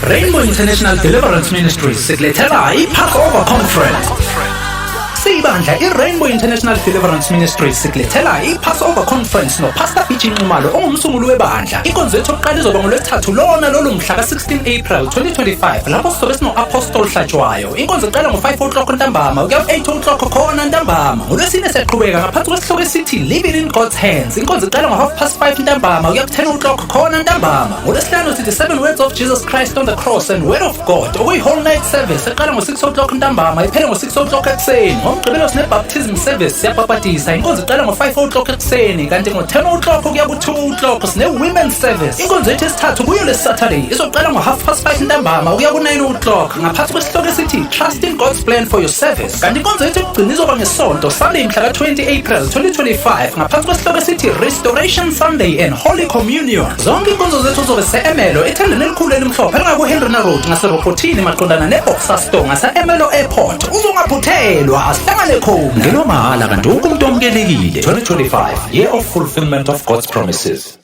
Rainbow International Deliverance Ministries sikulethela iPassover Conference. Sibandla iRainbow International Deliverance Ministries sikulethela iPassover Conference noPastor BG Nxumalo ongumsunguli webandla. Inkonzo yethu yokuqala izoba ngoLwesithathu lona lolu mhla ka-16 April 2025 lapho sizobe sino-Apostle Hlatshwayo. Inkonzo iqala ngo-5 o'clock ntambama ukuya 8 o'clock khona ntambama. NgoLwesine siyaqhubeka ngaphansi kwesihloko esithi Living in God's Hands. Inkonzo iqala ngo-5:30 ntambama ukuya 10 o'clock khona ntambama. NgoLwesihlanu sithi 7 Words of Jesus Christ on the Cross and Word of God. Okuyi-whole night service eqala ngo-6 o'clock ntambama iphele ngo-6 o'clock ekuseni. Ngomgqibelo sine-baptism service siyabhabhatisa. Inkonzo iqala ngo-5 o'clock ekuseni kanti ngo-10 o'clock kuya ku-2 o'clock sine-women's service. Inkonzo yethu yesithathu kuyo lesi Saturday izoqala ngo-5:30 ntambama ukuya ku-9 o'clock ngaphansi kwesihloko esithi Trust in God's plan for your service. Kanti inkonzo yethu yokugcina izoba ngeSonto Sunday mhla ka-20 April 2025 ngaphansi kwesihloko esithi Restoration Sunday and Holy Communion. Zonke inkonzo zethu zobe se-Emelo ethandeni elikhulu elimhlophe elingaku-Henry Road ngaseRobothini maqondana ne-Boxer Store ngase-Emelo Airport. Uzongaphuthelwa asihlangane khona. Ngelo mahala kanti wonke umuntu omukelekile. 2025 Year of Fulfillment of God's Promises.